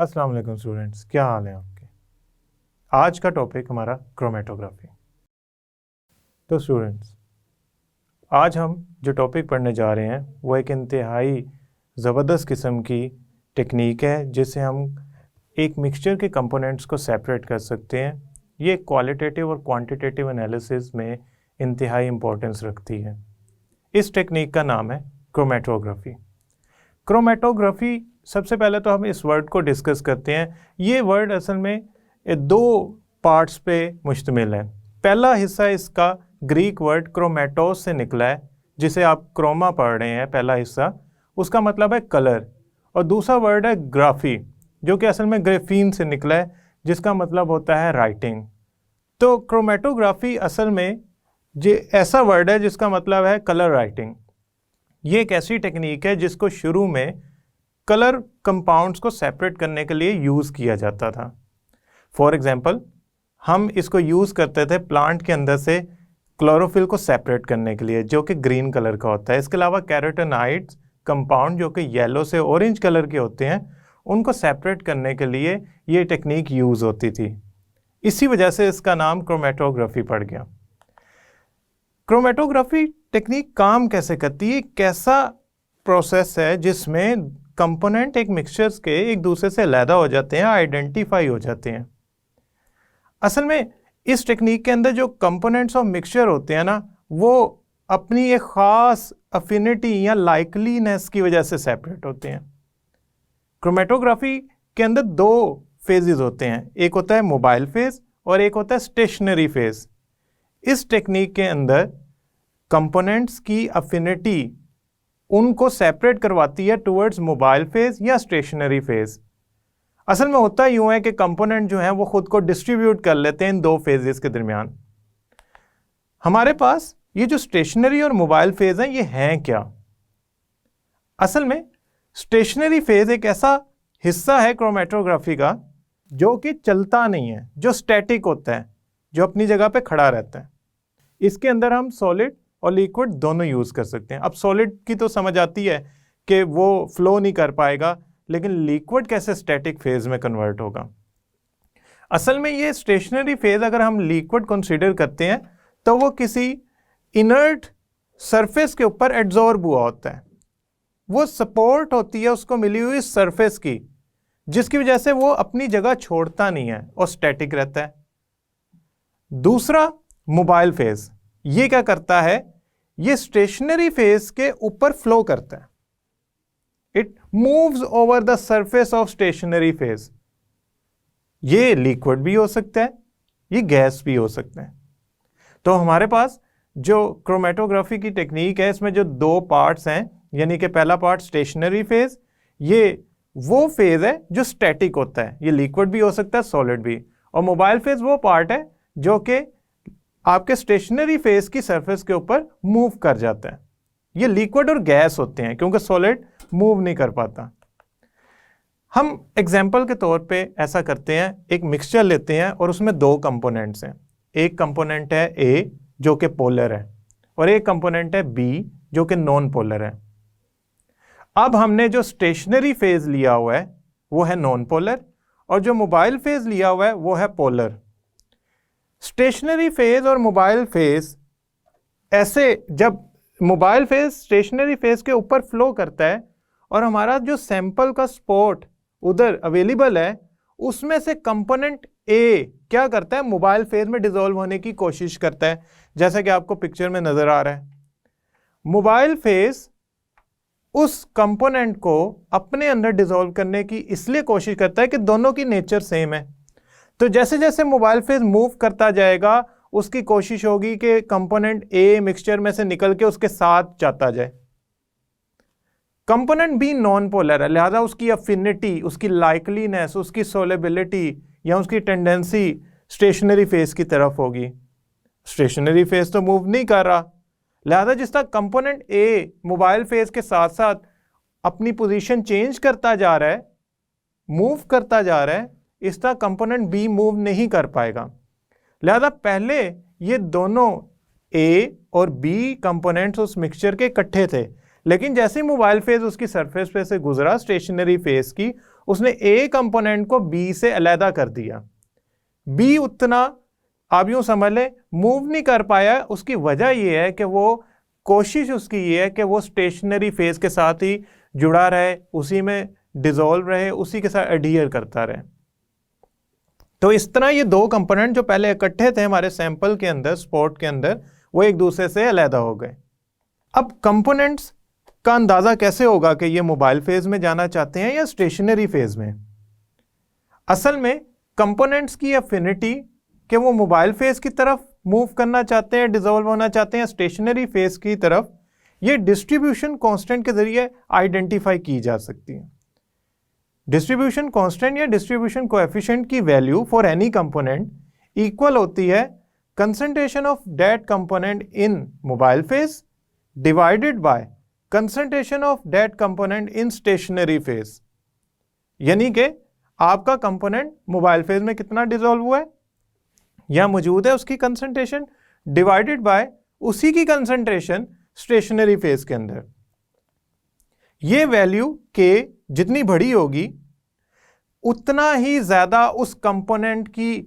अस्सलाम वालेकुम स्टूडेंट्स, क्या हाल है आपके। आज का टॉपिक हमारा क्रोमेटोग्राफी। तो स्टूडेंट्स, आज हम जो टॉपिक पढ़ने जा रहे हैं वो एक इंतहाई ज़बरदस्त किस्म की टेक्निक है जिससे हम एक मिक्सचर के कंपोनेंट्स को सेपरेट कर सकते हैं। ये क्वालिटेटिव और क्वांटिटेटिव एनालिसिस में इंतहाई इम्पोर्टेंस रखती है। इस टेक्निक का नाम है क्रोमेटोग्राफी। क्रोमेटोग्राफी, सबसे पहले तो हम इस वर्ड को डिस्कस करते हैं। ये वर्ड असल में दो पार्ट्स पे मुश्तमिल है। पहला हिस्सा इसका ग्रीक वर्ड क्रोमेटोस से निकला है, जिसे आप क्रोमा पढ़ रहे हैं। पहला हिस्सा उसका मतलब है कलर, और दूसरा वर्ड है ग्राफी, जो कि असल में ग्रेफीन से निकला है, जिसका मतलब होता है राइटिंग। तो क्रोमेटोग्राफी असल में जो ऐसा वर्ड है जिसका मतलब है कलर राइटिंग। ये एक ऐसी टेक्निक है जिसको शुरू में कलर कंपाउंड्स को सेपरेट करने के लिए यूज़ किया जाता था। फॉर एग्जांपल, हम इसको यूज़ करते थे प्लांट के अंदर से क्लोरोफिल को सेपरेट करने के लिए, जो कि ग्रीन कलर का होता है। इसके अलावा कैरोटेनॉइड्स कंपाउंड जो कि येलो से ऑरेंज कलर के होते हैं, उनको सेपरेट करने के लिए ये टेक्निक यूज़ होती थी। इसी वजह से इसका नाम क्रोमेटोग्राफी पड़ गया। क्रोमेटोग्राफी टेक्निक काम कैसे करती है? कैसा प्रोसेस है जिसमें कंपोनेंट एक मिक्सचर्स के एक दूसरे से अलहदा हो जाते हैं, आइडेंटिफाई हो जाते हैं। असल में इस टेक्निक के अंदर जो कंपोनेंट्स ऑफ मिक्सचर होते हैं ना, वो अपनी एक ख़ास अफिनिटी या लाइकलीनेस की वजह से सेपरेट होते हैं। क्रोमेटोग्राफी के अंदर दो फेजेस होते हैं, एक होता है मोबाइल फेज और एक होता है स्टेशनरी फेज। इस टेक्निक के अंदर कंपोनेंट्स की अफिनिटी उनको सेपरेट करवाती है टुवर्ड्स मोबाइल फेज या स्टेशनरी फेज। असल में होता यूं है कि कंपोनेंट जो है वो खुद को डिस्ट्रीब्यूट कर लेते हैं इन दो फेजेस के दरमियान। हमारे पास ये जो स्टेशनरी और मोबाइल फेज है, ये हैं क्या? असल में स्टेशनरी फेज एक ऐसा हिस्सा है क्रोमेटोग्राफी का जो कि चलता नहीं है, जो स्टैटिक होता है, जो अपनी जगह पे खड़ा रहता है। इसके अंदर हम सॉलिड और लिक्विड दोनों यूज़ कर सकते हैं। अब सॉलिड की तो समझ आती है कि वो फ्लो नहीं कर पाएगा, लेकिन लिक्विड कैसे स्टैटिक फेज में कन्वर्ट होगा? असल में ये स्टेशनरी फेज अगर हम लिक्विड कंसीडर करते हैं तो वो किसी इनर्ट सरफेस के ऊपर एड्जॉर्ब हुआ होता है। वो सपोर्ट होती है उसको मिली हुई सरफेस की, जिसकी वजह से वो अपनी जगह छोड़ता नहीं है और स्टैटिक रहता है। दूसरा मोबाइल फेज, ये क्या करता है? ये स्टेशनरी फेज के ऊपर फ्लो करता है। It moves over the surface of stationary phase. ये लिक्विड भी हो सकता है, ये गैस भी हो सकता है। तो हमारे पास जो क्रोमेटोग्राफी की टेक्निक है, इसमें जो दो पार्ट्स हैं, यानी कि पहला पार्ट स्टेशनरी फेज, ये वो फेज है जो स्टैटिक होता है, ये लिक्विड भी हो सकता है, सॉलिड भी। और मोबाइल फेज वो पार्ट है जो कि आपके स्टेशनरी फेज की सरफेस के ऊपर मूव कर जाता है। ये लिक्विड और गैस होते हैं, क्योंकि सॉलिड मूव नहीं कर पाता। हम एग्जाम्पल के तौर पे ऐसा करते हैं, एक मिक्सचर लेते हैं और उसमें दो कंपोनेंट्स हैं। एक कंपोनेंट है ए जो कि पोलर है, और एक कंपोनेंट है बी जो कि नॉन पोलर है। अब हमने जो स्टेशनरी फेज लिया हुआ है वो है नॉन पोलर, और जो मोबाइल फेज लिया हुआ है वो है पोलर। स्टेशनरी फेज और मोबाइल फेज ऐसे, जब मोबाइल फेज स्टेशनरी फेज के ऊपर फ्लो करता है और हमारा जो सैंपल का स्पॉट उधर अवेलेबल है, उसमें से कंपोनेंट ए क्या करता है? मोबाइल फेज में डिसॉल्व होने की कोशिश करता है, जैसा कि आपको पिक्चर में नजर आ रहा है। मोबाइल फेज उस कंपोनेंट को अपने अंदर डिसॉल्व करने की इसलिए कोशिश करता है कि दोनों की नेचर सेम है। तो जैसे जैसे मोबाइल फेज मूव करता जाएगा, उसकी कोशिश होगी कि कंपोनेंट ए मिक्सचर में से निकल के उसके साथ जाता जाए। कंपोनेंट बी नॉन पोलर है, लिहाजा उसकी अफिनिटी, उसकी लाइकलीनेस, उसकी सोलेबिलिटी या उसकी टेंडेंसी स्टेशनरी फेज की तरफ होगी। स्टेशनरी फेज तो मूव नहीं कर रहा, लिहाजा जिस तरह कंपोनेंट ए मोबाइल फेज के साथ साथ अपनी पोजीशन चेंज करता जा रहा है, मूव करता जा रहा है, इस तरह कंपोनेंट बी मूव नहीं कर पाएगा। लिहाजा पहले ये दोनों ए और बी कंपोनेंट्स उस मिक्सचर के इकट्ठे थे, लेकिन जैसे ही मोबाइल फेज उसकी सरफेस पे से गुजरा स्टेशनरी फेज की, उसने ए कंपोनेंट को बी से अलहदा कर दिया। बी उतना, आप यूं समझ लें, मूव नहीं कर पाया। उसकी वजह यह है कि वो कोशिश उसकी ये है कि वो स्टेशनरी फेज के साथ ही जुड़ा रहे, उसी में डिसॉल्व रहे, उसी के साथ एडहियर करता रहे। तो इस तरह ये दो कंपोनेंट जो पहले इकट्ठे थे हमारे सैंपल के अंदर, स्पॉट के अंदर, वो एक दूसरे से अलहदा हो गए। अब कंपोनेंट्स का अंदाजा कैसे होगा कि ये मोबाइल फेज में जाना चाहते हैं या स्टेशनरी फेज में? असल में कंपोनेंट्स की अफिनिटी कि वो मोबाइल फेज की तरफ मूव करना चाहते हैं, डिसॉल्व होना चाहते हैं स्टेशनरी फेज की तरफ, ये डिस्ट्रीब्यूशन कांस्टेंट के जरिए आइडेंटिफाई की जा सकती है। डिस्ट्रीब्यूशन कांस्टेंट या डिस्ट्रीब्यूशन कोएफिशिएंट की value for any component equal होती है concentration of that component in mobile phase divided by concentration of that component in stationary phase. यानी कि आपका कंपोनेंट मोबाइल फेज में कितना डिसॉल्व हुआ है या मौजूद है, उसकी कंसंट्रेशन डिवाइडेड बाय उसी की कंसंट्रेशन स्टेशनरी फेज के अंदर। ये वैल्यू के जितनी बड़ी होगी उतना ही ज्यादा उस कंपोनेंट की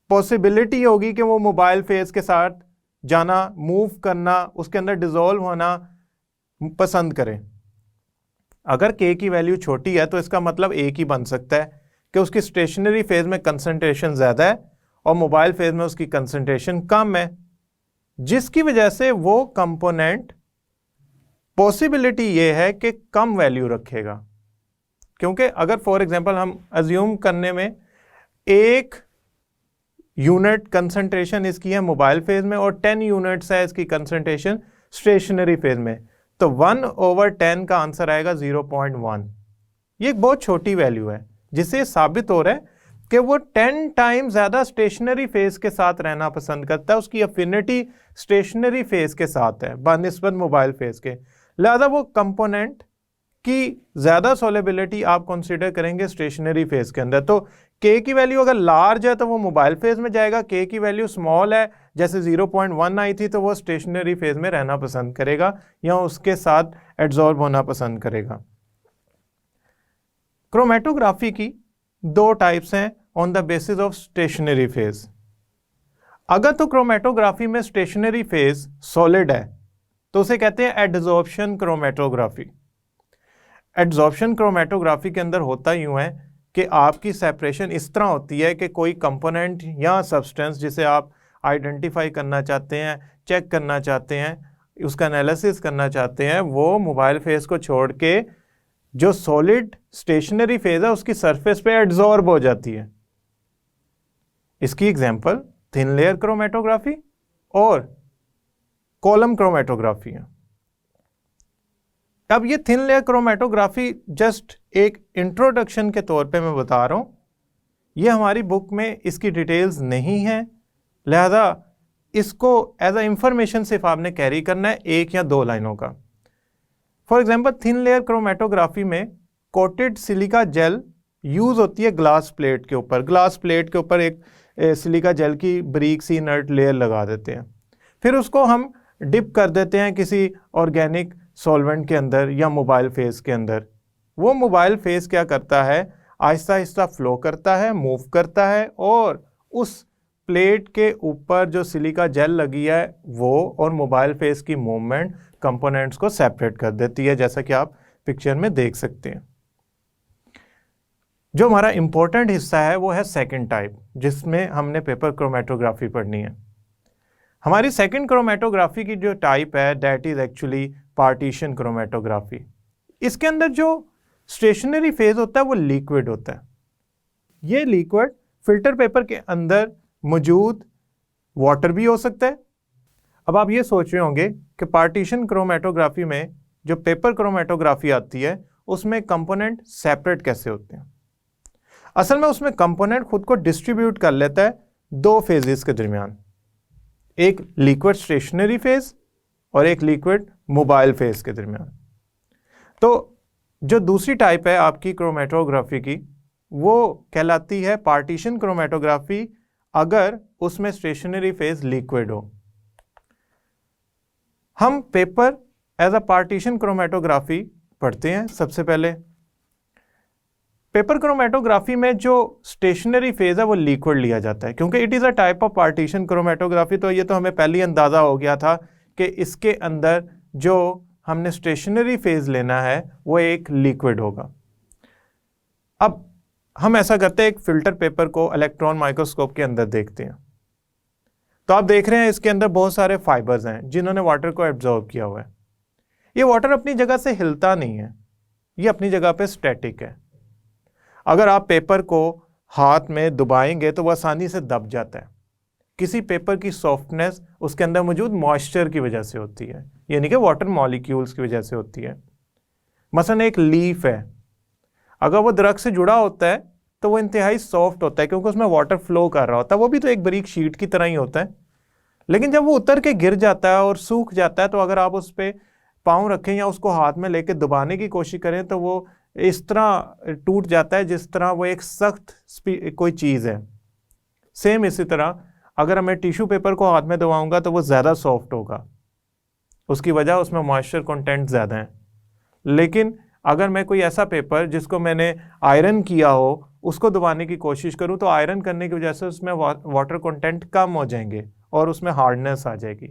पॉसिबिलिटी होगी कि वो मोबाइल फेज के साथ जाना, मूव करना, उसके अंदर डिसॉल्व होना पसंद करें। अगर के की वैल्यू छोटी है तो इसका मतलब एक ही बन सकता है कि उसकी स्टेशनरी फेज में कंसंट्रेशन ज्यादा है और मोबाइल फेज में उसकी कंसंट्रेशन कम है, जिसकी वजह से वो कंपोनेंट पॉसिबिलिटी ये है कि कम वैल्यू रखेगा। क्योंकि अगर फॉर एग्जांपल हम अज्यूम करने में 1 यूनिट कंसंट्रेशन इसकी है मोबाइल फेज में और 10 यूनिट्स है इसकी कंसंट्रेशन स्टेशनरी फेज में, तो 1/10 का आंसर आएगा 0.1। ये एक बहुत छोटी वैल्यू है जिससे साबित हो रहा है कि वो 10 टाइम ज्यादा स्टेशनरी फेज के साथ रहना पसंद करता है, उसकी अफिनिटी स्टेशनरी फेज के साथ है बनिस्बत मोबाइल फेज के। लिहाजा वो कंपोनेंट की ज्यादा सोलेबिलिटी आप कंसीडर करेंगे स्टेशनरी फेज के अंदर। तो के की वैल्यू अगर लार्ज है तो वो मोबाइल फेज में जाएगा, के की वैल्यू स्मॉल है जैसे 0.1 आई थी तो वो स्टेशनरी फेज में रहना पसंद करेगा या उसके साथ एब्जॉर्ब होना पसंद करेगा। क्रोमेटोग्राफी की 2 टाइप्स हैं on the basis of stationary phase. अगर तो क्रोमेटोग्राफी में स्टेशनरी फेज सॉलिड है तो उसे कहते हैं एडजॉर्प्शन क्रोमेटोग्राफी। एडजॉर्प्शन क्रोमेटोग्राफी के अंदर होता यूं है कि आपकी सेपरेशन इस तरह होती है कि कोई कंपोनेंट या सब्सटेंस जिसे आप आइडेंटिफाई करना चाहते हैं, चेक करना चाहते हैं, उसका एनालिसिस करना चाहते हैं, वो मोबाइल फेज को छोड़ के जो सॉलिड स्टेशनरी फेज है उसकी सरफेस पे एड्सॉर्ब हो जाती है। इसकी एग्जांपल थिन लेयर क्रोमेटोग्राफी और कॉलम क्रोमेटोग्राफी है। अब ये थिन लेयर क्रोमेटोग्राफी जस्ट एक इंट्रोडक्शन के तौर पे मैं बता रहा हूं, ये हमारी बुक में इसकी डिटेल्स नहीं है, लिहाजा इसको एज अ इंफॉर्मेशन सिर्फ आपने कैरी करना है 1 या 2 लाइनों का। For example thin layer chromatography में कोटेड सिलिका जेल यूज होती है ग्लास प्लेट के ऊपर। ग्लास प्लेट के ऊपर एक सिलिका जेल की बारीक सी इनर्ट लेयर लगा देते हैं, फिर उसको हम डिप कर देते हैं किसी ऑर्गेनिक सॉल्वेंट के अंदर या मोबाइल फेज के अंदर। वो मोबाइल फेज क्या करता है, आहिस्ता आहिस्ता फ्लो करता है, मूव करता है और उस प्लेट के ऊपर जो सिलिका जेल लगी है वो और मोबाइल फेज की मूवमेंट कंपोनेंट्स को सेपरेट कर देती है, जैसा कि आप पिक्चर में देख सकते हैं। जो हमारा इंपॉर्टेंट हिस्सा है वो है सेकंड टाइप, जिसमें हमने पेपर क्रोमेटोग्राफी पढ़नी है। हमारी सेकंड क्रोमेटोग्राफी की जो टाइप है that is actually partition chromatography. इसके अंदर जो स्टेशनरी फेज होता है वो लिक्विड होता है। ये लिक्विड फिल्टर पेपर के अंदर मौजूद वाटर भी हो सकता है। अब आप ये सोच रहे होंगे कि पार्टीशन क्रोमेटोग्राफी में जो पेपर क्रोमेटोग्राफी आती है उसमें कंपोनेंट सेपरेट कैसे होते हैं। असल में उसमें कंपोनेंट खुद को डिस्ट्रीब्यूट कर लेता है 2 फेजेस के दरमियान, एक लिक्विड स्टेशनरी फेज और एक लिक्विड मोबाइल फेज के दरमियान। तो जो दूसरी टाइप है आपकी क्रोमेटोग्राफी की वो कहलाती है पार्टीशन क्रोमेटोग्राफी, अगर उसमें स्टेशनरी फेज लिक्विड हो। हम paper as a partition chromatography पढ़ते हैं। सबसे पहले पेपर क्रोमेटोग्राफी में जो स्टेशनरी फेज है वो लिक्विड लिया जाता है, क्योंकि it is a type of partition chromatography. तो ये तो हमें पहले ही अंदाज़ा हो गया था कि इसके अंदर जो हमने स्टेशनरी फेज लेना है वो एक लिक्विड होगा। अब हम ऐसा करते हैं, एक फिल्टर पेपर को इलेक्ट्रॉन माइक्रोस्कोप के अंदर देखते हैं, तो आप देख रहे हैं इसके अंदर बहुत सारे फाइबर्स हैं जिन्होंने वाटर को एब्जॉर्ब किया हुआ है। ये वाटर अपनी जगह से हिलता नहीं है, ये अपनी जगह पे स्टैटिक है। अगर आप पेपर को हाथ में दबाएंगे तो वह आसानी से दब जाता है। किसी पेपर की सॉफ्टनेस उसके अंदर मौजूद मॉइस्चर की वजह से होती है, यानी कि वाटर मॉलिक्यूल्स की वजह से होती है। मसलन एक लीफ है, अगर वो दरख्त से जुड़ा होता है तो वो इंतहाई सॉफ्ट होता है क्योंकि उसमें वाटर फ्लो कर रहा होता है, वो भी तो एक बारीक शीट की तरह ही होता है। लेकिन जब वो उतर के गिर जाता है और सूख जाता है तो अगर आप उस पर पाँव रखें या उसको हाथ में लेके दबाने की कोशिश करें तो वो इस तरह टूट जाता है जिस तरह वो एक सख्त कोई चीज़ है। सेम इसी तरह अगर मैं टिश्यू पेपर को हाथ में दबाऊंगा तो वो ज़्यादा सॉफ्ट होगा, उसकी वजह उसमें मॉइस्चर कंटेंट ज़्यादा है। लेकिन अगर मैं कोई ऐसा पेपर जिसको मैंने आयरन किया हो उसको दबाने की कोशिश करूं तो आयरन करने की वजह से उसमें वाटर कंटेंट कम हो जाएंगे और उसमें हार्डनेस आ जाएगी।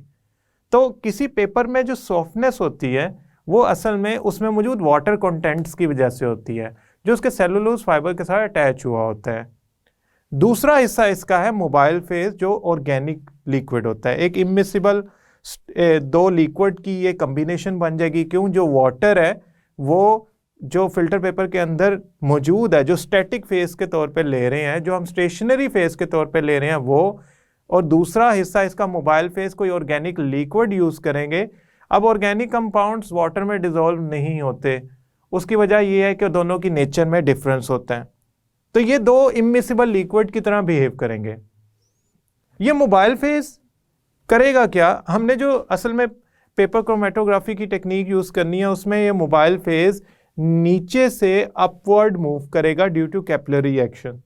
तो किसी पेपर में जो सॉफ्टनेस होती है वो असल में उसमें मौजूद वाटर कंटेंट्स की वजह से होती है जो उसके सेलुलोज फाइबर के साथ अटैच हुआ होता है। दूसरा हिस्सा इसका है मोबाइल फेज, जो ऑर्गेनिक लिक्विड होता है। एक इमिसिबल दो लिक्विड की ये कम्बिनेशन बन जाएगी। क्यों? जो वाटर है वो जो फिल्टर पेपर के अंदर मौजूद है, जो स्टैटिक फेज के तौर पे ले रहे हैं, जो हम स्टेशनरी फेज के तौर पे ले रहे हैं वो, और दूसरा हिस्सा इसका मोबाइल फेज कोई ऑर्गेनिक लिक्विड यूज़ करेंगे। अब ऑर्गेनिक कंपाउंड्स वाटर में डिसॉल्व नहीं होते, उसकी वजह यह है कि दोनों की नेचर में डिफरेंस होता है। तो ये दो इमिसिबल लिक्विड की तरह बिहेव करेंगे। ये मोबाइल फेज करेगा क्या? हमने जो असल में पेपर क्रोमेटोग्राफी की टेक्निक यूज़ करनी है उसमें ये मोबाइल फेज नीचे से अपवर्ड मूव करेगा due to capillary action.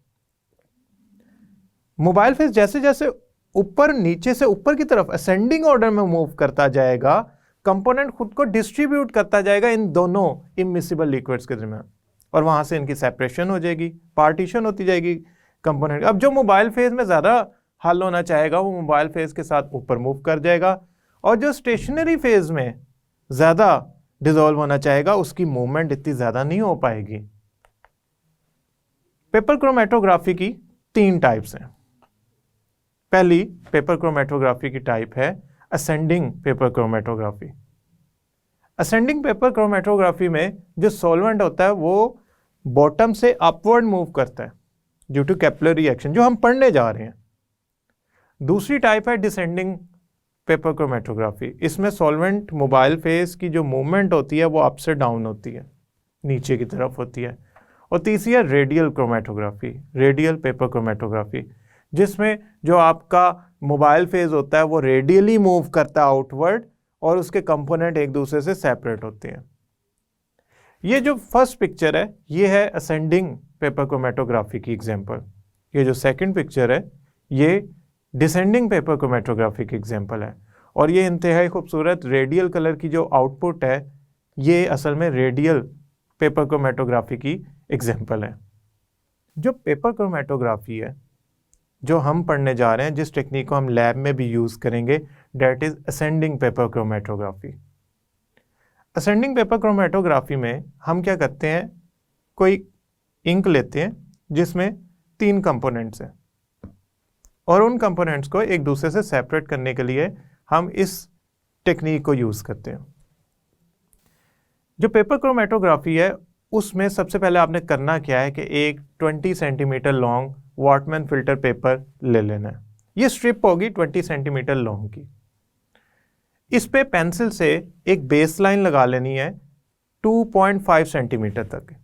Mobile phase जैसे जैसे ऊपर नीचे से ऊपर की तरफ असेंडिंग ऑर्डर में मूव करता जाएगा, कंपोनेंट खुद को डिस्ट्रीब्यूट करता जाएगा इन दोनों इमिसिबल लिक्विड्स के दरमियान, और वहां से इनकी सेपरेशन हो जाएगी, पार्टीशन होती जाएगी कंपोनेंट। अब जो मोबाइल फेज में ज़्यादा हल होना चाहेगा वो मोबाइल फेज के साथ ऊपर मूव कर जाएगा, और जो स्टेशनरी फेज में ज़्यादा डिसॉल्व होना चाहेगा उसकी मूवमेंट इतनी ज़्यादा नहीं हो पाएगी। पेपर क्रोमेटोग्राफी की 3 टाइप्स हैं। पहली पेपर क्रोमेटोग्राफी की टाइप है ascending paper chromatography. Ascending paper chromatography में जो सॉल्वेंट होता है वो बॉटम से अपवर्ड मूव करता है ड्यू टू कैपिलरी एक्शन, जो हम पढ़ने जा रहे हैं। दूसरी टाइप है डिसेंडिंग पेपर क्रोमेटोग्राफी। इसमें सॉल्वेंट मोबाइल फेज की जो मूवमेंट होती है वो अप से डाउन होती है, नीचे की तरफ होती है। और तीसरी है radial chromatography, radial paper chromatography, जिसमें जो आपका मोबाइल फेज होता है वो रेडियली मूव करता है आउटवर्ड और उसके कंपोनेंट एक दूसरे से सेपरेट होते हैं। ये जो फर्स्ट पिक्चर है ये है असेंडिंग पेपर क्रोमेटोग्राफी की एग्जांपल। ये जो सेकंड पिक्चर है ये डिसेंडिंग पेपर क्रोमेटोग्राफी की एग्जांपल है। और ये इंतहाई खूबसूरत रेडियल कलर की जो आउटपुट है ये असल में रेडियल पेपर क्रोमेटोग्राफी की एग्जांपल है। जो पेपर क्रोमेटोग्राफी है जो हम पढ़ने जा रहे हैं, जिस टेक्निक को हम लैब में भी यूज़ करेंगे, that is ascending paper chromatography. Ascending paper chromatography में हम क्या करते हैं, कोई इंक लेते हैं जिसमें 3 कंपोनेंट्स हैं और उन कंपोनेंट्स को एक दूसरे से सेपरेट करने के लिए हम इस टेक्निक को यूज़ करते हैं। जो पेपर क्रोमेटोग्राफी है उसमें सबसे पहले आपने करना क्या है कि एक 20 सेंटीमीटर लॉन्ग वॉटमैन फिल्टर पेपर ले लेना है। ये स्ट्रिप होगी 20 सेंटीमीटर लॉन्ग की। इस पे पेंसिल से एक बेस लाइन लगा लेनी है 2.5 सेंटीमीटर तक।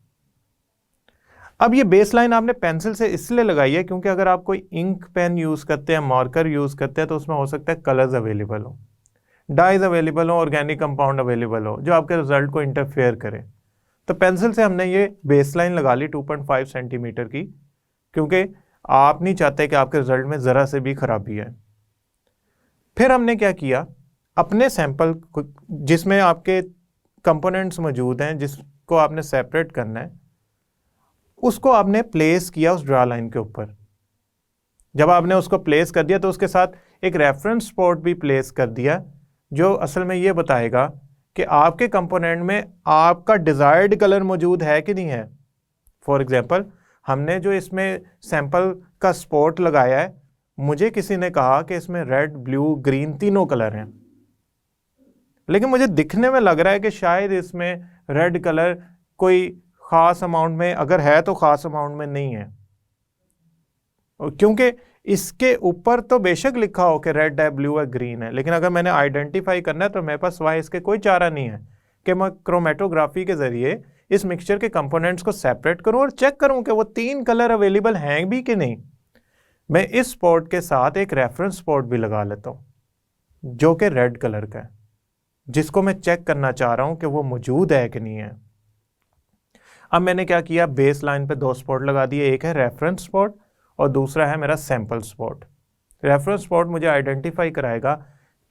अब ये बेस लाइन आपने पेंसिल से इसलिए लगाई है क्योंकि अगर आप कोई इंक पेन यूज़ करते हैं, मार्कर यूज़ करते हैं, तो उसमें हो सकता है कलर्स अवेलेबल हो, डाइज अवेलेबल हो, ऑर्गेनिक कंपाउंड अवेलेबल हो जो आपके रिजल्ट को इंटरफेयर करे। तो पेंसिल से हमने ये बेस लाइन लगा ली 2.5 सेंटीमीटर की, क्योंकि आप नहीं चाहते कि आपके रिजल्ट में ज़रा से भी खराबी है। फिर हमने क्या किया, अपने सैंपल जिसमें आपके कंपोनेंट्स मौजूद हैं जिसको आपने सेपरेट करना है, उसको आपने प्लेस किया उस ड्रा लाइन के ऊपर। जब आपने उसको प्लेस कर दिया तो उसके साथ एक रेफरेंस स्पॉट भी प्लेस कर दिया, जो असल में ये बताएगा कि आपके कंपोनेंट में आपका डिजायर्ड कलर मौजूद है कि नहीं है। फॉर एग्जांपल, हमने जो इसमें सैंपल का स्पॉट लगाया है, मुझे किसी ने कहा कि इसमें रेड, ब्लू, ग्रीन तीनों कलर हैं, लेकिन मुझे दिखने में लग रहा है कि शायद इसमें रेड कलर कोई ख़ास अमाउंट में, अगर है तो ख़ास अमाउंट में नहीं है, क्योंकि इसके ऊपर तो बेशक लिखा हो कि रेड है, ब्लू है, ग्रीन है, लेकिन अगर मैंने आइडेंटिफाई करना है तो मेरे पास वहाँ इसके कोई चारा नहीं है कि मैं क्रोमेटोग्राफी के ज़रिए इस मिक्सचर के कंपोनेंट्स को सेपरेट करूं और चेक करूं कि वो तीन कलर अवेलेबल हैं भी कि नहीं। मैं इस स्पॉट के साथ एक रेफरेंस स्पॉट भी लगा लेता हूं जो कि रेड कलर का है, जिसको मैं चेक करना चाह रहा हूं कि वो मौजूद है कि नहीं है। अब मैंने क्या किया, बेस लाइन पे दो स्पॉट लगा दिए, एक है रेफरेंस स्पॉट और दूसरा है मेरा सैंपल स्पॉट। रेफरेंस स्पॉट मुझे आइडेंटिफाई कराएगा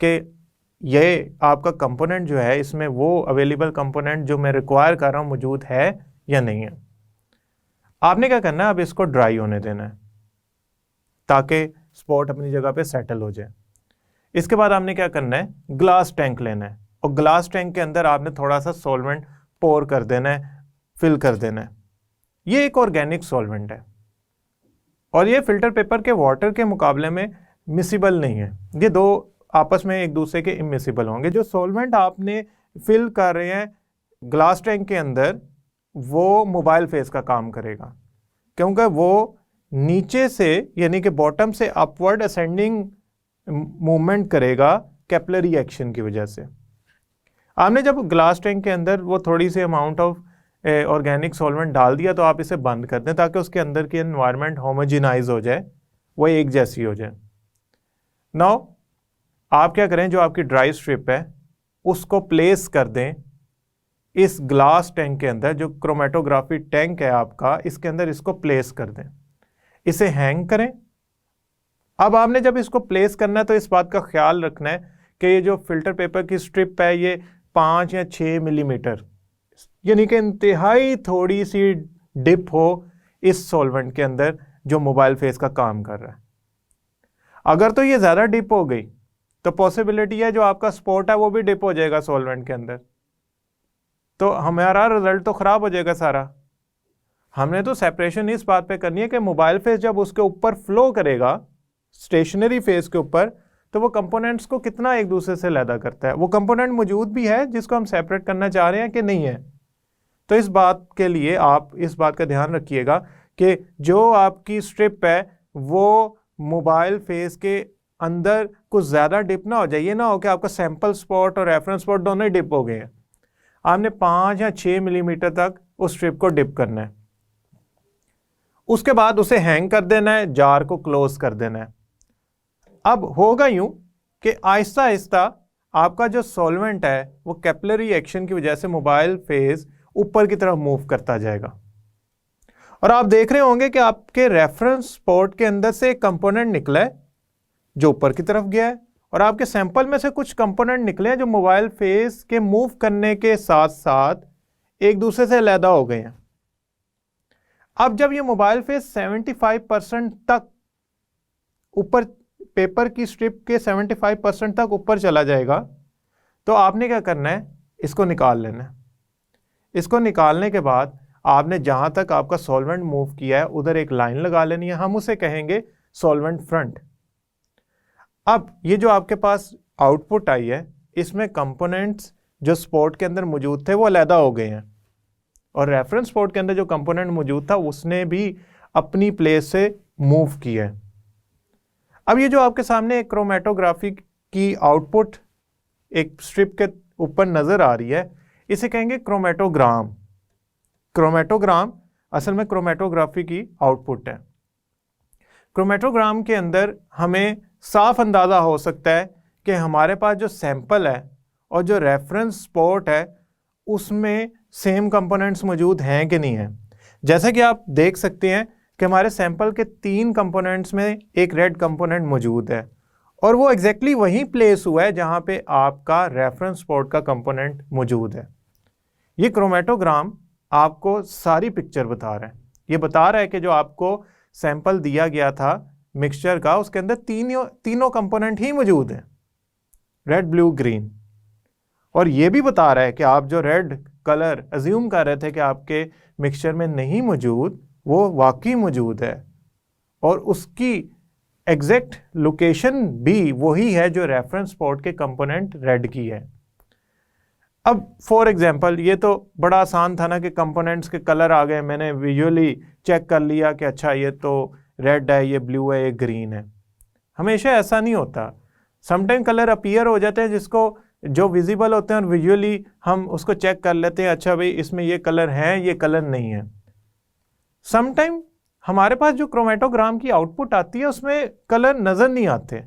कि ये आपका कंपोनेंट जो है, इसमें वो अवेलेबल कंपोनेंट जो मैं रिक्वायर कर रहा हूँ मौजूद है या नहीं है। आपने क्या करना है, अब इसको ड्राई होने देना है ताकि स्पॉट अपनी जगह पे सेटल हो जाए। इसके बाद आपने क्या करना है, ग्लास टैंक लेना है और ग्लास टैंक के अंदर आपने थोड़ा सा सॉल्वेंट पोर कर देना है, फिल कर देना है। ये एक ऑर्गेनिक सॉल्वेंट है और ये फिल्टर पेपर के वाटर के मुकाबले में मिसिबल नहीं है, ये दो आपस में एक दूसरे के इमिसिबल होंगे। जो सॉल्वेंट आपने फिल कर रहे हैं ग्लास टैंक के अंदर, वो मोबाइल फेस का काम करेगा, क्योंकि वो नीचे से यानी कि बॉटम से अपवर्ड असेंडिंग मूवमेंट करेगा कैपिलरी एक्शन की वजह से। आपने जब ग्लास टैंक के अंदर वो थोड़ी सी अमाउंट ऑफ ऑर्गेनिक सॉल्वेंट डाल दिया तो आप इसे बंद कर दें ताकि उसके अंदर की एनवायरनमेंट होमोजेनाइज हो जाए, वो एक जैसी हो जाए। नाउ आप क्या करें, जो आपकी ड्राई स्ट्रिप है उसको प्लेस कर दें इस ग्लास टैंक के अंदर, जो क्रोमेटोग्राफी टैंक है आपका, इसके अंदर इसको प्लेस कर दें, इसे हैंग करें। अब आपने जब इसको प्लेस करना है तो इस बात का ख्याल रखना है कि ये जो फिल्टर पेपर की स्ट्रिप है ये 5 या 6 मिलीमीटर यानी कि इंतहाई थोड़ी सी डिप हो इस सॉल्वेंट के अंदर जो मोबाइल फेस का काम कर रहा है। अगर तो ये ज़्यादा डिप हो गई तो पॉसिबिलिटी है जो आपका स्पॉट है वो भी डिप हो जाएगा सॉल्वेंट के अंदर, तो हमारा रिजल्ट तो ख़राब हो जाएगा सारा। हमने तो सेपरेशन इस बात पे करनी है कि मोबाइल फेस जब उसके ऊपर फ्लो करेगा स्टेशनरी फेस के ऊपर, तो वो कंपोनेंट्स को कितना एक दूसरे से अलग करता है, वो कंपोनेंट मौजूद भी है जिसको हम सेपरेट करना चाह रहे हैं कि नहीं है। तो इस बात के लिए आप इस बात का ध्यान रखिएगा कि जो आपकी स्ट्रिप है वो मोबाइल फेस के अंदर कुछ ज़्यादा डिप ना हो जाए। ये ना हो कि आपका सैंपल स्पॉट और रेफरेंस स्पॉट दोनों ही डिप हो गए हैं। आपने 5 या 6 मिलीमीटर तक उस स्ट्रिप को डिप करना है, उसके बाद उसे हैंग कर देना है, जार को क्लोज कर देना है। अब होगा यूं कि आहिस्ता आहिस्ता आपका जो सॉल्वेंट है वो कैपिलरी एक्शन की वजह से मोबाइल फेस ऊपर की तरफ मूव करता जाएगा और आप देख रहे होंगे कि आपके रेफरेंस स्पॉट के अंदर से एक कंपोनेंट निकला है जो ऊपर की तरफ गया है और आपके सैंपल में से कुछ कंपोनेंट निकले हैं जो मोबाइल फेस के मूव करने के साथ साथ एक दूसरे से अलहदा हो गए हैं। अब जब ये मोबाइल फेस 75% तक ऊपर, पेपर की स्ट्रिप के 75% तक ऊपर चला जाएगा, तो आपने क्या करना है, इसको निकाल लेना है। इसको निकालने के बाद आपने जहां तक आपका सॉल्वेंट मूव किया है उधर एक लाइन लगा लेनी है, हम उसे कहेंगे सॉल्वेंट फ्रंट। अब ये जो आपके पास आउटपुट आई है इसमें कंपोनेंट्स जो स्पॉट के अंदर मौजूद थे वो अलहदा हो गए हैं और रेफरेंस स्पॉट के अंदर जो कंपोनेंट मौजूद था उसने भी अपनी प्लेस से मूव किया है। अब ये जो आपके सामने एक क्रोमेटोग्राफी की आउटपुट एक स्ट्रिप के ऊपर नजर आ रही है, इसे कहेंगे क्रोमेटोग्राम। क्रोमेटोग्राम असल में क्रोमेटोग्राफी की आउटपुट है। क्रोमेटोग्राम के अंदर हमें साफ अंदाज़ा हो सकता है कि हमारे पास जो सैंपल है और जो रेफरेंस स्पॉट है उसमें सेम कंपोनेंट्स मौजूद हैं कि नहीं है। जैसा कि आप देख सकते हैं कि हमारे सैंपल के 3 कंपोनेंट्स में एक रेड कंपोनेंट मौजूद है और वो एग्जैक्टली वहीं प्लेस हुआ है जहां पे आपका रेफरेंस स्पॉट का कंपोनेंट मौजूद है। ये क्रोमेटोग्राम आपको सारी पिक्चर बता रहा है ये बता रहा है कि जो आपको सैंपल दिया गया था मिक्सचर का, उसके अंदर तीनों कंपोनेंट ही मौजूद हैं, रेड, ब्लू, ग्रीन। और ये भी बता रहा है कि आप जो रेड कलर अज्यूम कर रहे थे कि आपके मिक्सचर में नहीं मौजूद, वो वाकई मौजूद है, और उसकी एग्जैक्ट लोकेशन भी वही है जो रेफरेंस स्पॉट के कंपोनेंट रेड की है। अब फॉर एग्जांपल, ये तो बड़ा आसान था ना कि कंपोनेंट्स के कलर आ गए, मैंने विजुअली चेक कर लिया कि अच्छा ये तो रेड है, ये ब्लू है, ये ग्रीन है। हमेशा ऐसा नहीं होता, समटाइम कलर अपीयर हो जाते हैं जिसको जो विजिबल होते हैं और विजुअली हम उसको चेक कर लेते हैं, अच्छा भाई इसमें ये कलर है, ये कलर नहीं है। समटाइम हमारे पास जो क्रोमेटोग्राम की आउटपुट आती है उसमें कलर नज़र नहीं आते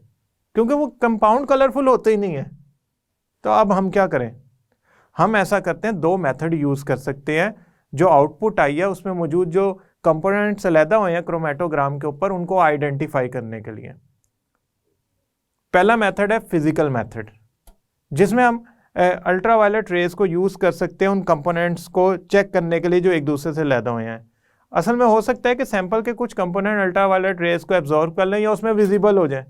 क्योंकि वो कंपाउंड कलरफुल होते ही नहीं है। तो अब हम क्या करें? हम ऐसा करते हैं, दो मेथड यूज़ कर सकते हैं। जो आउटपुट आई है उसमें मौजूद जो कंपोनेंट्स अलहदा हुए हैं क्रोमेटोग्राम के ऊपर, उनको आइडेंटिफाई करने के लिए पहला मेथड है फिजिकल मेथड, जिसमें हम अल्ट्रावायलेट रेज को यूज़ कर सकते हैं उन कंपोनेंट्स को चेक करने के लिए जो एक दूसरे से अलहदा हुए हैं। असल में हो सकता है कि सैंपल के कुछ कंपोनेंट अल्ट्रावायलेट रेज को एब्जॉर्ब कर लें या उसमें विजिबल हो जाए,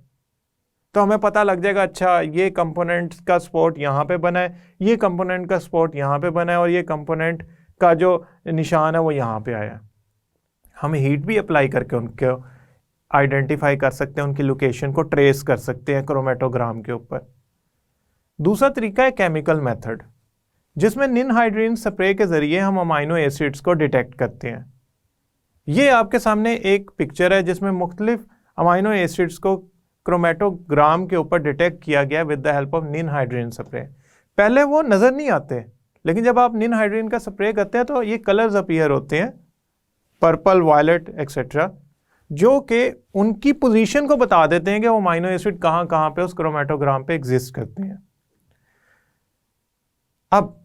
तो हमें पता लग जाएगा अच्छा ये कंपोनेंट का स्पॉट यहाँ पे बना है, ये कंपोनेंट का स्पॉट यहाँ पे बना है, और ये कंपोनेंट का जो निशान है वो यहाँ पे आया है। हम हीट भी अप्लाई करके उनको आइडेंटिफाई कर सकते हैं, उनकी लोकेशन को ट्रेस कर सकते हैं क्रोमेटोग्राम के ऊपर। दूसरा तरीका है केमिकल मेथड, जिसमें निनहाइड्रीन स्प्रे के ज़रिए हम अमाइनो एसिड्स को डिटेक्ट करते हैं। ये आपके सामने एक पिक्चर है जिसमें मुख्तलिफ अमाइनो एसिड्स को क्रोमेटोग्राम के ऊपर डिटेक्ट किया गया with the help of ninhydrin spray. पहले वो नज़र नहीं आते, लेकिन जब आप निनहाइड्रीन का स्प्रे करते हैं तो ये कलर्स अपीयर होते हैं, पर्पल, वायलेट एक्सेट्रा, जो कि उनकी पोजीशन को बता देते हैं कि वो अमाइनो एसिड कहाँ कहाँ पे उस क्रोमेटोग्राम पे एग्जिस्ट करते हैं। अब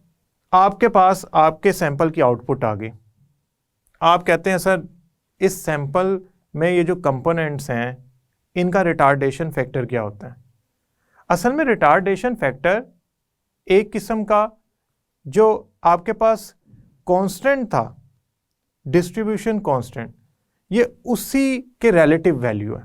आपके पास आपके सैंपल की आउटपुट आ गई। आप कहते हैं सर इस सैंपल में ये जो कंपोनेंट्स हैं इनका रिटार्डेशन फैक्टर क्या होता है? असल में रिटार्डेशन फैक्टर एक किस्म का जो आपके पास कांस्टेंट था, डिस्ट्रीब्यूशन कांस्टेंट, ये उसी के रिलेटिव वैल्यू है।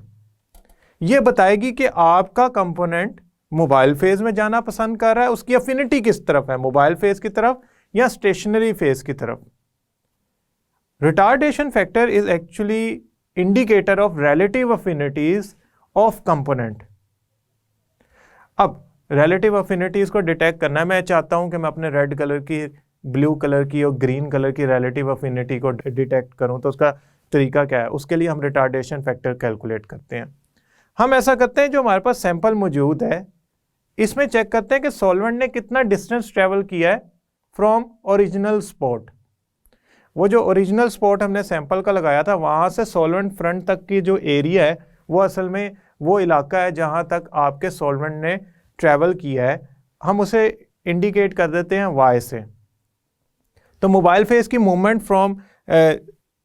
ये बताएगी कि आपका कंपोनेंट मोबाइल फेज में जाना पसंद कर रहा है, उसकी अफिनिटी किस तरफ है, मोबाइल फेज की तरफ या स्टेशनरी फेज की तरफ। Retardation factor is actually indicator of relative अफिनिटीज of component. अब रिलेटिव अफिनिटीज को डिटेक्ट करना है, मैं चाहता हूं कि मैं अपने रेड कलर की, ब्लू कलर की और ग्रीन कलर की रिलेटिव अफिनिटी को डिटेक्ट करूं, तो उसका तरीका क्या है? उसके लिए हम रिटार्डेशन फैक्टर कैलकुलेट करते हैं। हम ऐसा करते हैं, जो हमारे पास सैंपल मौजूद है इसमें चेक करते हैं कि सॉल्वेंट ने कितना डिस्टेंस ट्रेवल किया है फ्रॉम ओरिजिनल स्पॉट। वो जो ओरिजिनल स्पॉट हमने सैंपल का लगाया था, वहाँ से सॉल्वेंट फ्रंट तक की जो एरिया है वो असल में वो इलाका है जहाँ तक आपके सॉल्वेंट ने ट्रैवल किया है। हम उसे इंडिकेट कर देते हैं y से। तो मोबाइल फेज की movement from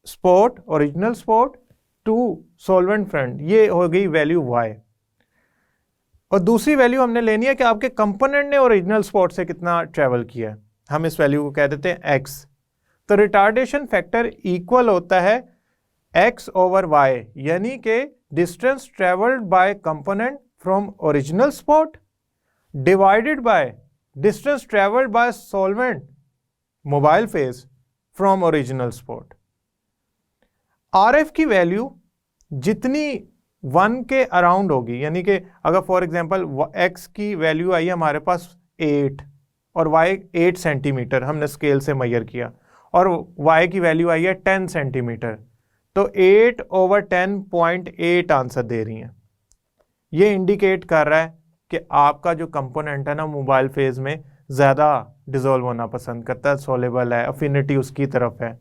spot, original spot to solvent front, ये हो गई वैल्यू y। और दूसरी वैल्यू हमने लेनी है कि आपके कंपोनेंट ने ओरिजिनल स्पॉट से कितना ट्रैवल किया है, हम इस वैल्यू को कह देते हैं x। तो रिटार्डेशन फैक्टर इक्वल होता है x ओवर y, यानी कि distance travelled by component from original spot divided by distance travelled by solvent mobile phase from original spot. RF की वैल्यू जितनी 1 के अराउंड होगी, यानी कि अगर फॉर एग्जांपल x की वैल्यू आई है हमारे पास 8 और y 8 सेंटीमीटर हमने स्केल से मेजर किया, और y की वैल्यू आई है 10 सेंटीमीटर, तो 8 ओवर 10.8 आंसर दे रही हैं। ये इंडिकेट कर रहा है कि आपका जो कंपोनेंट है ना मोबाइल फेज में ज़्यादा डिसॉल्व होना पसंद करता है, सोलेबल है, अफिनिटी उसकी तरफ है।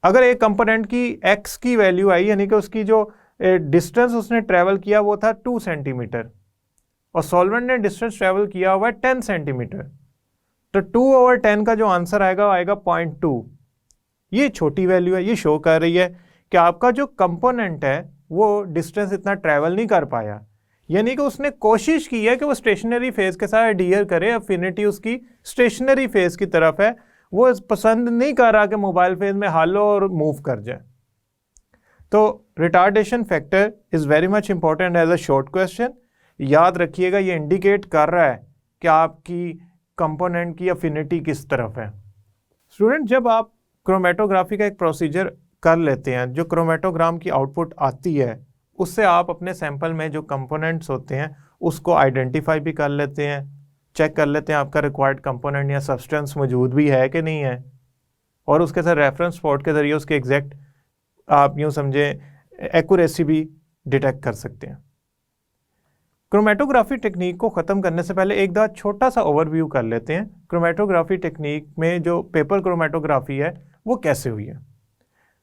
अगर एक कंपोनेंट की x की वैल्यू आई, यानी कि उसकी जो डिस्टेंस उसने ट्रेवल किया वो था 2 सेंटीमीटर और सॉल्वेंट ने डिस्टेंस ट्रेवल किया हुआ है 10 सेंटीमीटर, तो 2 ओवर 10 का जो आंसर आएगा 0.2। ये छोटी वैल्यू है, ये शो कर रही है कि आपका जो कंपोनेंट है वो डिस्टेंस इतना ट्रैवल नहीं कर पाया, यानी कि उसने कोशिश की है कि वो स्टेशनरी फेज के साथ एडियर करे, अफिनिटी उसकी स्टेशनरी फेज की तरफ है, वो पसंद नहीं कर रहा कि मोबाइल फेज में हालो और मूव कर जाए। तो retardation factor is very much important as a short question. याद रखिएगा, ये इंडिकेट कर रहा है कि आपकी कंपोनेंट की अफिनिटी किस तरफ है। स्टूडेंट, जब आप क्रोमेटोग्राफी का एक प्रोसीजर कर लेते हैं, जो क्रोमेटोग्राम की आउटपुट आती है उससे आप अपने सैंपल में जो कंपोनेंट्स होते हैं उसको आइडेंटिफाई भी कर लेते हैं, चेक कर लेते हैं आपका रिक्वायर्ड कंपोनेंट या सब्सटेंस मौजूद भी है कि नहीं है, और उसके साथ रेफरेंस स्पॉट के ज़रिए उसके एग्जैक्ट आप यूँ समझें एक्यूरेसी भी डिटेक्ट कर सकते हैं। क्रोमेटोग्राफी टेक्निक को ख़त्म करने से पहले एक बार छोटा सा ओवरव्यू कर लेते हैं। क्रोमेटोग्राफी टेक्निक में जो पेपर क्रोमेटोग्राफी है वो कैसे हुई है।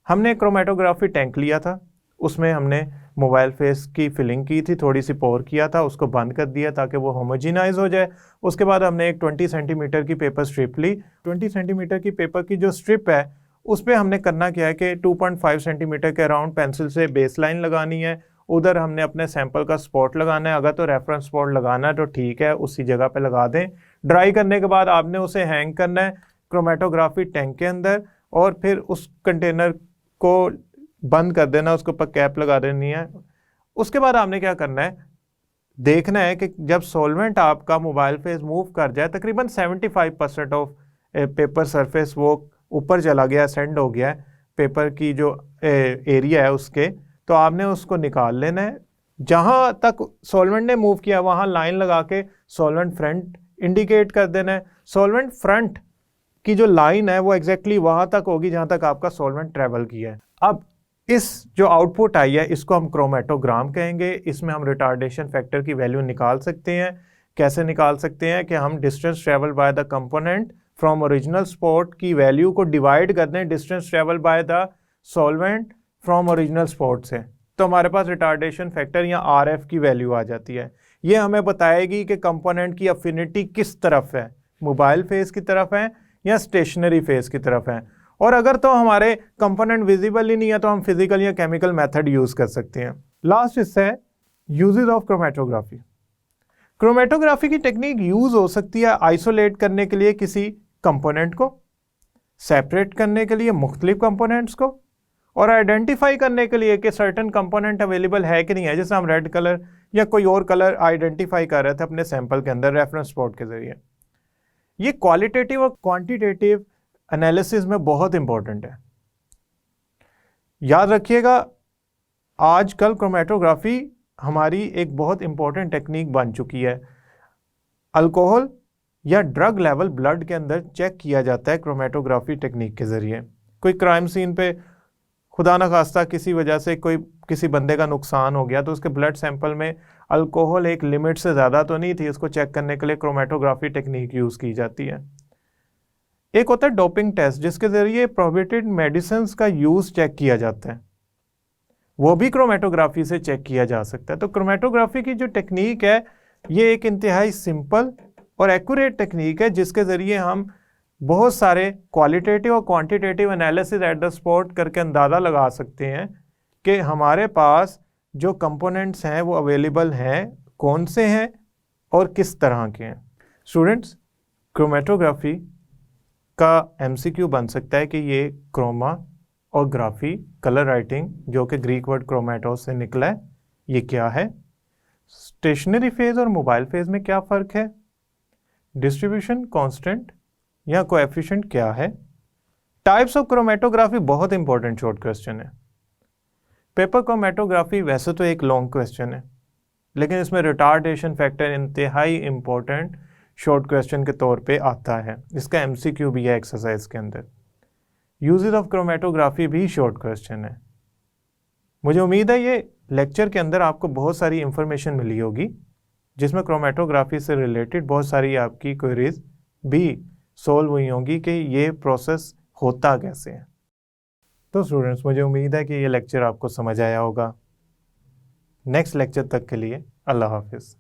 हमने क्रोमेटोग्राफी टैंक लिया था, उसमें हमने मोबाइल फेस की फिलिंग की थी, थोड़ी सी पोर किया था, उसको बंद कर दिया ताकि वो होमोजिनाइज हो जाए। उसके बाद हमने एक 20 सेंटीमीटर की पेपर स्ट्रिप ली। 20 सेंटीमीटर की पेपर की जो स्ट्रिप है उस पर हमने करना क्या है कि 2.5 सेंटीमीटर के अराउंड पेंसिल से बेस लाइन लगानी है। उधर हमने अपने सैंपल का स्पॉट लगाना है। अगर तो रेफरेंस स्पॉट लगाना है तो ठीक है, उसी जगह पे लगा दें। ड्राई करने के बाद आपने उसे हैंग करना है क्रोमेटोग्राफी टैंक के अंदर, और फिर उस कंटेनर को बंद कर देना, उसके ऊपर कैप लगा देनी है। उसके बाद आपने क्या करना है, देखना है कि जब सॉल्वेंट आपका मोबाइल फेस मूव कर जाए, तकरीबन 75% ऑफ पेपर सरफेस वो ऊपर चला गया, असेंड हो गया है पेपर की जो एरिया है उसके, तो आपने उसको निकाल लेना है। जहाँ तक सॉल्वेंट ने मूव किया वहाँ लाइन लगा के सॉल्वेंट फ्रंट इंडिकेट कर देना है। सॉल्वेंट फ्रंट की जो लाइन है वो एग्जैक्टली वहाँ तक होगी जहाँ तक आपका सॉल्वेंट ट्रेवल किया है। अब इस जो आउटपुट आई है इसको हम क्रोमेटोग्राम कहेंगे। इसमें हम रिटार्डेशन फैक्टर की वैल्यू निकाल सकते हैं। कैसे निकाल सकते हैं कि हम distance travel by the component from original spot की वैल्यू को डिवाइड कर दें distance travel by the solvent from original spot से, तो हमारे पास रिटार्डेशन फैक्टर या RF की वैल्यू आ जाती है। ये हमें बताएगी कि कंपोनेंट की अफिनिटी किस तरफ है, मोबाइल फेस की तरफ है या स्टेशनरी फेस की तरफ है। और अगर तो हमारे कंपोनेंट विजिबल ही नहीं है तो हम फिजिकल या केमिकल मेथड यूज़ कर सकते हैं। लास्ट हिस्सा है यूजेस ऑफ क्रोमेटोग्राफी। क्रोमेटोग्राफी की टेक्निक यूज़ हो सकती है आइसोलेट करने के लिए किसी कंपोनेंट को, सेपरेट करने के लिए मुख्तलिफ कंपोनेंट्स को, और आइडेंटिफाई करने के लिए कि सर्टन कंपोनेंट अवेलेबल है कि नहीं है। जैसे हम रेड कलर या कोई और कलर आइडेंटिफाई कर रहे थे अपने सैंपल के अंदर रेफरेंस स्पॉट के जरिए। ये क्वालिटेटिव और क्वांटिटेटिव एनालिसिस में बहुत इंपॉर्टेंट है। याद रखिएगा, आजकल क्रोमेटोग्राफी हमारी एक बहुत इंपॉर्टेंट टेक्निक बन चुकी है। अल्कोहल या ड्रग लेवल ब्लड के अंदर चेक किया जाता है क्रोमेटोग्राफी टेक्निक के ज़रिए। कोई क्राइम सीन पे खुदा न खास्ता किसी वजह से किसी बंदे का नुकसान हो गया तो उसके ब्लड सैंपल में अल्कोहल एक लिमिट से ज़्यादा तो नहीं थी, इसको चेक करने के लिए क्रोमेटोग्राफी टेक्निक यूज़ की जाती है। एक होता है डोपिंग टेस्ट, जिसके ज़रिए प्रोहिबिटेड मेडिसिन्स का यूज़ चेक किया जाता है, वो भी क्रोमेटोग्राफी से चेक किया जा सकता है। तो क्रोमेटोग्राफी की जो टेक्निक है ये एक इंतहाई सिंपल और एक्यूरेट टेक्निक है जिसके ज़रिए हम बहुत सारे क्वालिटेटिव और quantitative analysis at the spot करके अंदाज़ा लगा सकते हैं कि हमारे पास जो कंपोनेंट्स हैं वो अवेलेबल हैं, कौन से हैं और किस तरह के हैं। स्टूडेंट्स, क्रोमेटोग्राफी का MCQ बन सकता है कि ये क्रोमा और ग्राफी कलर राइटिंग जो कि ग्रीक वर्ड क्रोमेटोस से निकला है, ये क्या है, स्टेशनरी फेज और मोबाइल फेज में क्या फ़र्क है, डिस्ट्रीब्यूशन कांस्टेंट या कोएफिशिएंट क्या है, टाइप्स ऑफ क्रोमेटोग्राफी बहुत इंपॉर्टेंट शॉर्ट क्वेश्चन है। पेपर क्रोमेटोग्राफी वैसे तो एक लॉन्ग क्वेश्चन है लेकिन इसमें रिटार्डेशन फैक्टर इंतहाई इंपॉर्टेंट शॉर्ट क्वेश्चन के तौर पे आता है। इसका MCQ भी है एक्सरसाइज के अंदर। यूजेस ऑफ क्रोमेटोग्राफी भी शॉर्ट क्वेश्चन है। मुझे उम्मीद है ये लेक्चर के अंदर आपको बहुत सारी इंफॉर्मेशन मिली होगी जिसमें क्रोमेटोग्राफी से रिलेटेड बहुत सारी आपकी क्वेरीज भी सॉल्व हुई होंगी कि ये प्रोसेस होता कैसे है। तो स्टूडेंट्स, मुझे उम्मीद है कि ये लेक्चर आपको समझ आया होगा। नेक्स्ट लेक्चर तक के लिए अल्लाह हाफिज़।